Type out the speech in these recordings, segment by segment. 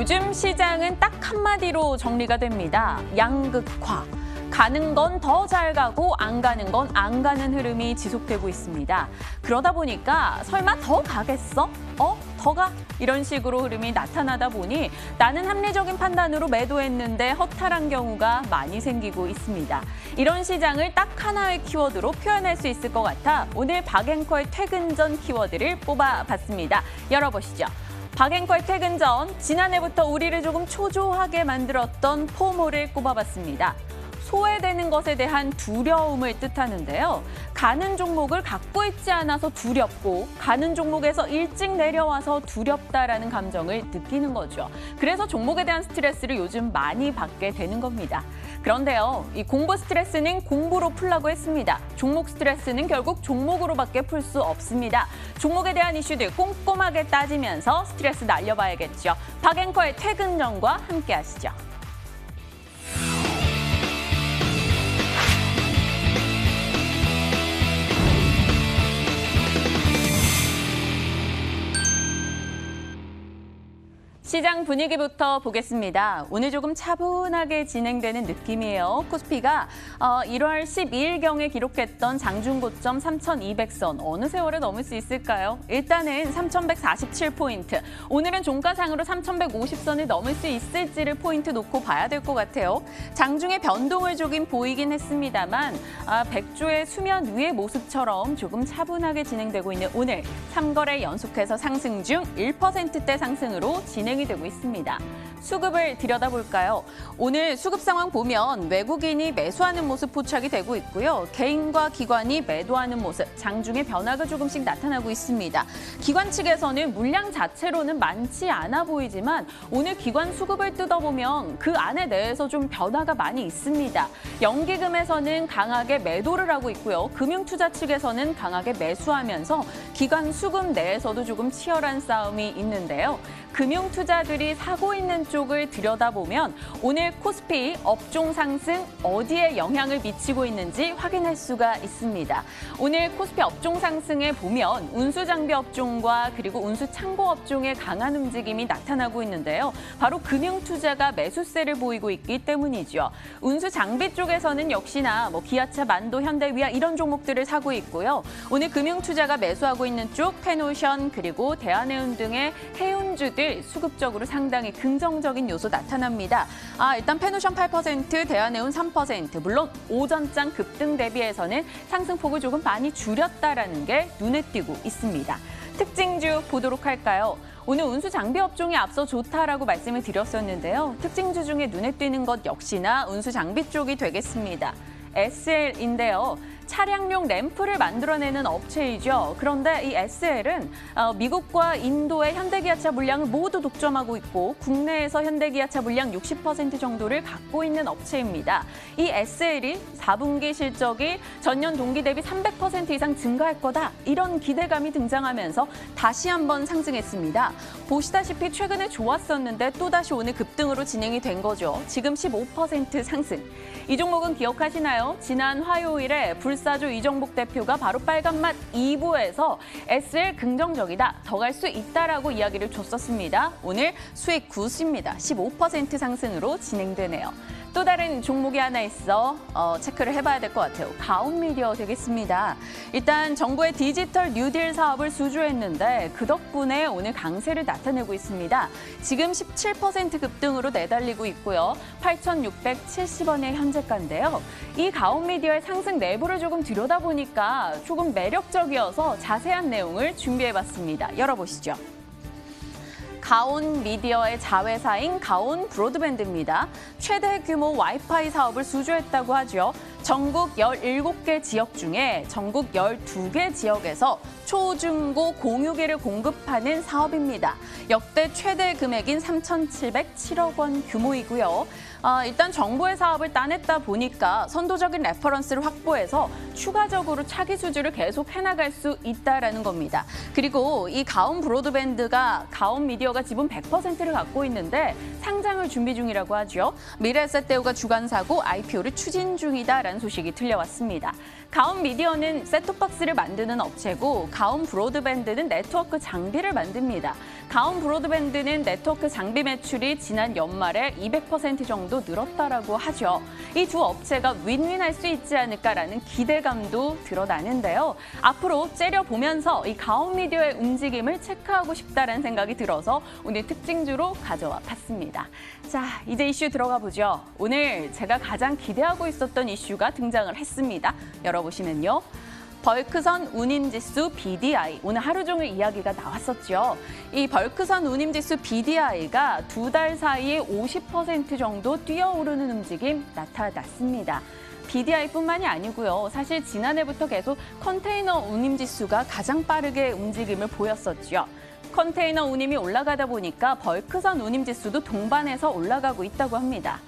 요즘 시장은 딱 한마디로 정리가 됩니다. 양극화. 가는 건 더 잘 가고 안 가는 건 안 가는 흐름이 지속되고 있습니다. 그러다 보니까 설마 더 가겠어? 더 가? 이런 식으로 흐름이 나타나다 보니 나는 합리적인 판단으로 매도했는데 허탈한 경우가 많이 생기고 있습니다. 이런 시장을 딱 하나의 키워드로 표현할 수 있을 것 같아 오늘 박앵커의 퇴근 전 키워드를 뽑아봤습니다. 열어보시죠. 박앵커의 퇴근 전, 지난해부터 우리를 조금 초조하게 만들었던 포모를 꼽아봤습니다. 소외되는 것에 대한 두려움을 뜻하는데요. 가는 종목을 갖고 있지 않아서 두렵고 가는 종목에서 일찍 내려와서 두렵다라는 감정을 느끼는 거죠. 그래서 종목에 대한 스트레스를 요즘 많이 받게 되는 겁니다. 그런데요, 이 공부 스트레스는 공부로 풀라고 했습니다. 종목 스트레스는 결국 종목으로밖에 풀 수 없습니다. 종목에 대한 이슈들 꼼꼼하게 따지면서 스트레스 날려봐야겠죠. 박앵커의 퇴근 전과 함께 하시죠. 시장 분위기부터 보겠습니다. 오늘 조금 차분하게 진행되는 느낌이에요. 코스피가 1월 12일경에 기록했던 장중고점 3,200선 어느 세월에 넘을 수 있을까요? 일단은 3,147포인트. 오늘은 종가상으로 3,150선을 넘을 수 있을지를 포인트 놓고 봐야 될 것 같아요. 장중에 변동을 조금 보이긴 했습니다만 백조의 수면 위의 모습처럼 조금 차분하게 진행되고 있는 오늘 3거래 연속해서 상승 중 1%대 상승으로 진행이 되고 있습니다. 수급을 들여다볼까요? 오늘 수급 상황 보면 외국인이 매수하는 모습 포착이 되고 있고요. 개인과 기관이 매도하는 모습, 장중에 변화가 조금씩 나타나고 있습니다. 기관 측에서는 물량 자체로는 많지 않아 보이지만 오늘 기관 수급을 뜯어보면 그 안에 내에서 좀 변화가 많이 있습니다. 연기금에서는 강하게 매도를 하고 있고요. 금융투자 측에서는 강하게 매수하면서 기관 수급 내에서도 조금 치열한 싸움이 있는데요. 금융투자들이 사고 있는 쪽을 들여다보면 오늘 코스피 업종 상승 어디에 영향을 미치고 있는지 확인할 수가 있습니다. 오늘 코스피 업종 상승에 보면 운수장비 업종과 그리고 운수창고 업종의 강한 움직임이 나타나고 있는데요. 바로 금융투자가 매수세를 보이고 있기 때문이죠. 운수장비 쪽에서는 역시나 기아차, 만도, 현대, 위아 이런 종목들을 사고 있고요. 오늘 금융투자가 매수하고 있는 쪽 페노션 그리고 대한해운 등의 해운주들 수급적으로 상당히 긍정적인 요소 나타납니다. 일단 페노션 8%, 대한해운 3%. 물론 오전장 급등 대비해서는 상승폭을 조금 많이 줄였다라는 게 눈에 띄고 있습니다. 특징주 보도록 할까요? 오늘 운수 장비 업종이 앞서 좋다라고 말씀을 드렸었는데요. 특징주 중에 눈에 띄는 것 역시나 운수 장비 쪽이 되겠습니다. SL인데요. 차량용 램프를 만들어내는 업체이죠. 그런데 이 SL은 미국과 인도의 현대기아차 물량을 모두 독점하고 있고 국내에서 현대기아차 물량 60% 정도를 갖고 있는 업체입니다. 이 SL이 4분기 실적이 전년 동기 대비 300% 이상 증가할 거다. 이런 기대감이 등장하면서 다시 한번 상승했습니다. 보시다시피 최근에 좋았었는데 또다시 오늘 급등으로 진행이 된 거죠. 지금 15% 상승. 이 종목은 기억하시나요? 지난 화요일에 불사조 이정복 대표가 바로 빨간맛 2부에서 SL 긍정적이다, 더 갈 수 있다라고 이야기를 줬었습니다. 오늘 수익 굿입니다. 15% 상승으로 진행되네요. 또 다른 종목이 하나 있어 체크를 해봐야 될 것 같아요. 가온미디어 되겠습니다. 일단 정부의 디지털 뉴딜 사업을 수주했는데 그 덕분에 오늘 강세를 나타내고 있습니다. 지금 17% 급등으로 내달리고 있고요. 8,670원의 현재가인데요. 이 가온미디어의 상승 내부를 조금 들여다보니까 조금 매력적이어서 자세한 내용을 준비해봤습니다. 열어보시죠. 가온미디어의 자회사인 가온 브로드밴드입니다. 최대 규모 와이파이 사업을 수주했다고 하죠. 전국 17개 지역 중에 전국 12개 지역에서 초중고 공유기를 공급하는 사업입니다. 역대 최대 금액인 3,707억 원 규모이고요. 일단 정부의 사업을 따냈다 보니까 선도적인 레퍼런스를 확보해서 추가적으로 차기 수주를 계속 해나갈 수 있다라는 겁니다. 그리고 이 가온 브로드밴드가 가온 미디어가 지분 100%를 갖고 있는데 상장을 준비 중이라고 하죠. 미래에셋대우가 주관사고 IPO를 추진 중이다라는 소식이 들려왔습니다. 가온 미디어는 셋톱박스를 만드는 업체고 가온 브로드밴드는 네트워크 장비를 만듭니다. 가온 브로드밴드는 네트워크 장비 매출이 지난 연말에 200% 정도 늘었다라고 하죠. 이 두 업체가 윈윈할 수 있지 않을까라는 기대감도 드러나는데요. 앞으로 째려보면서 이 가온 미디어의 움직임을 체크하고 싶다라는 생각이 들어서 오늘 특징주로 가져와 봤습니다. 자, 이제 이슈 들어가 보죠. 오늘 제가 가장 기대하고 있었던 이슈가 등장을 했습니다. 열어보시면요. 벌크선 운임지수 BDI, 오늘 하루 종일 이야기가 나왔었죠. 이 벌크선 운임지수 BDI가 2달 사이에 50% 정도 뛰어오르는 움직임 나타났습니다. BDI뿐만이 아니고요. 사실 지난해부터 계속 컨테이너 운임지수가 가장 빠르게 움직임을 보였었죠. 컨테이너 운임이 올라가다 보니까 벌크선 운임지수도 동반해서 올라가고 있다고 합니다.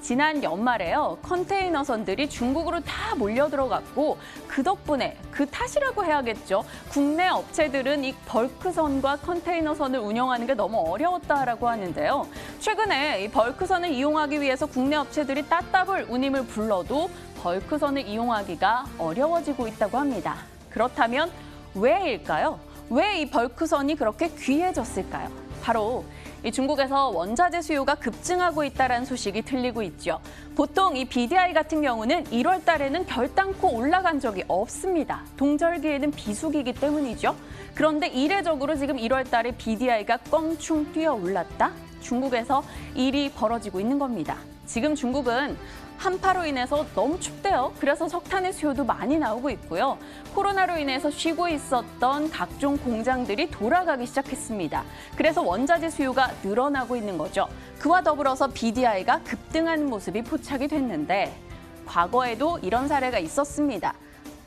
지난 연말에요. 컨테이너선들이 중국으로 다 몰려들어갔고 그 덕분에 그 탓이라고 해야겠죠. 국내 업체들은 이 벌크선과 컨테이너선을 운영하는 게 너무 어려웠다라고 하는데요. 최근에 이 벌크선을 이용하기 위해서 국내 업체들이 따따블 운임을 불러도 벌크선을 이용하기가 어려워지고 있다고 합니다. 그렇다면 왜일까요? 왜 이 벌크선이 그렇게 귀해졌을까요? 바로 이 중국에서 원자재 수요가 급증하고 있다는 소식이 들리고 있죠. 보통 이 BDI 같은 경우는 1월 달에는 결단코 올라간 적이 없습니다. 동절기에는 비수기이기 때문이죠. 그런데 이례적으로 지금 1월 달에 BDI가 껑충 뛰어 올랐다? 중국에서 일이 벌어지고 있는 겁니다. 지금 중국은 한파로 인해서 너무 춥대요. 그래서 석탄의 수요도 많이 나오고 있고요. 코로나로 인해서 쉬고 있었던 각종 공장들이 돌아가기 시작했습니다. 그래서 원자재 수요가 늘어나고 있는 거죠. 그와 더불어서 BDI가 급등하는 모습이 포착이 됐는데 과거에도 이런 사례가 있었습니다.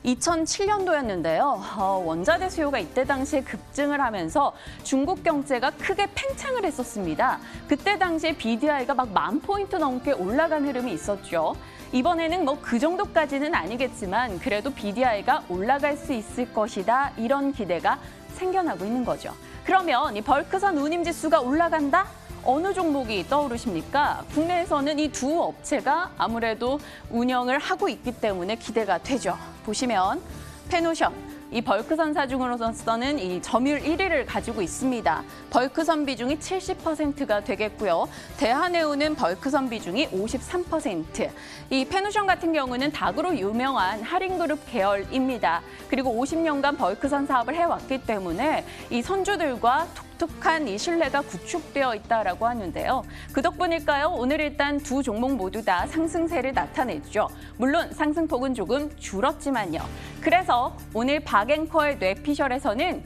2007년도였는데요. 원자재 수요가 이때 당시에 급증을 하면서 중국 경제가 크게 팽창을 했었습니다. 그때 당시에 BDI가 막 10,000포인트 넘게 올라간 흐름이 있었죠. 이번에는 뭐 그 정도까지는 아니겠지만 그래도 BDI가 올라갈 수 있을 것이다. 이런 기대가 생겨나고 있는 거죠. 그러면 이 벌크선 운임지수가 올라간다? 어느 종목이 떠오르십니까? 국내에서는 이 두 업체가 아무래도 운영을 하고 있기 때문에 기대가 되죠. 보시면 페노션, 이 벌크선 사중으로서는 이 점유율 1위를 가지고 있습니다. 벌크선 비중이 70%가 되겠고요. 대한해운은 벌크선 비중이 53%. 이 페노션 같은 경우는 닭으로 유명한 할인그룹 계열입니다. 그리고 50년간 벌크선 사업을 해왔기 때문에 이 선주들과 독특한 이 신뢰가 구축되어 있다라고 하는데요. 그 덕분일까요? 오늘 일단 두 종목 모두 다 상승세를 나타냈죠. 물론 상승폭은 조금 줄었지만요. 그래서 오늘 박앵커의 뇌피셜에서는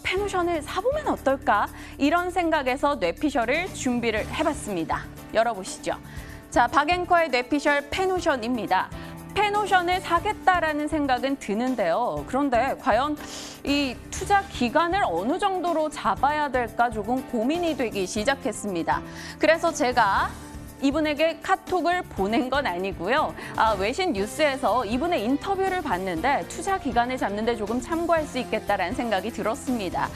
페노션을 사보면 어떨까? 이런 생각에서 뇌피셜을 준비를 해봤습니다. 열어보시죠. 자, 박앵커의 뇌피셜 페노션입니다. 페노션을 사겠다라는 생각은 드는데요. 그런데 과연 이 투자 기간을 어느 정도로 잡아야 될까 조금 고민이 되기 시작했습니다. 그래서 제가 이분에게 카톡을 보낸 건 아니고요. 외신 뉴스에서 이분의 인터뷰를 봤는데 투자 기간을 잡는 데 조금 참고할 수 있겠다라는 생각이 들었습니다.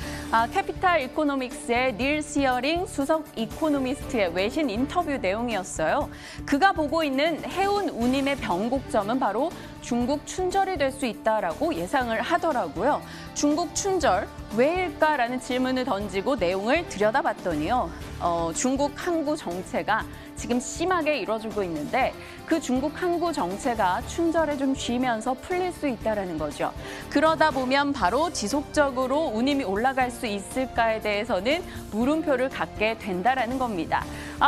캐피탈 이코노믹스의 닐 시어링 수석 이코노미스트의 외신 인터뷰 내용이었어요. 그가 보고 있는 해운 운임의 변곡점은 바로 중국 춘절이 될 수 있다라고 예상을 하더라고요. 중국 춘절 왜일까라는 질문을 던지고 내용을 들여다봤더니요. 중국 항구 정체가 지금 심하게 이뤄지고 있는데 그 중국 항구 정체가 춘절에 좀 쉬면서 풀릴 수 있다는 거죠. 그러다 보면 바로 지속적으로 운임이 올라갈 수 있을까에 대해서는 물음표를 갖게 된다는 겁니다.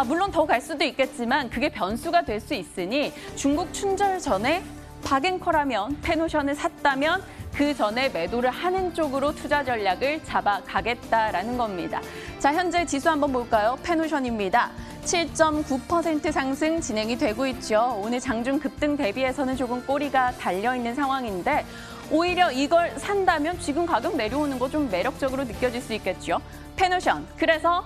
물론 더 갈 수도 있겠지만 그게 변수가 될 수 있으니 중국 춘절 전에 박앵커라면 페노션을 샀다면 그 전에 매도를 하는 쪽으로 투자 전략을 잡아가겠다라는 겁니다. 자, 현재 지수 한번 볼까요? 페노션입니다. 7.9% 상승 진행이 되고 있죠. 오늘 장중 급등 대비해서는 조금 꼬리가 달려있는 상황인데 오히려 이걸 산다면 지금 가격 내려오는 거 좀 매력적으로 느껴질 수 있겠죠. 페노션, 그래서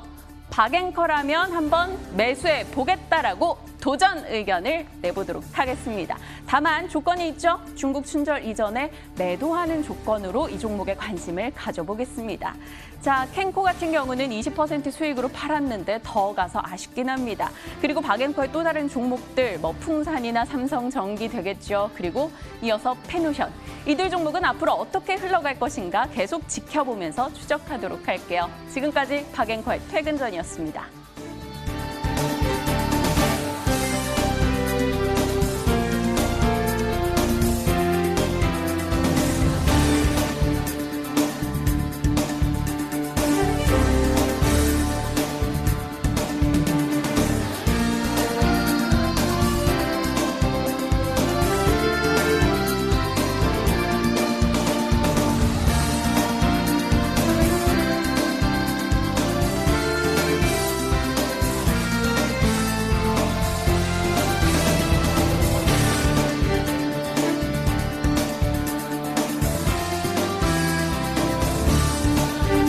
박앵커라면 한번 매수해 보겠다라고 도전 의견을 내보도록 하겠습니다. 다만 조건이 있죠. 중국 춘절 이전에 매도하는 조건으로 이 종목에 관심을 가져보겠습니다. 자, 캔코 같은 경우는 20% 수익으로 팔았는데 더 가서 아쉽긴 합니다. 그리고 박앵커의 또 다른 종목들, 풍산이나 삼성전기 되겠죠. 그리고 이어서 페노션. 이들 종목은 앞으로 어떻게 흘러갈 것인가 계속 지켜보면서 추적하도록 할게요. 지금까지 박앵커의 퇴근 전이었습니다.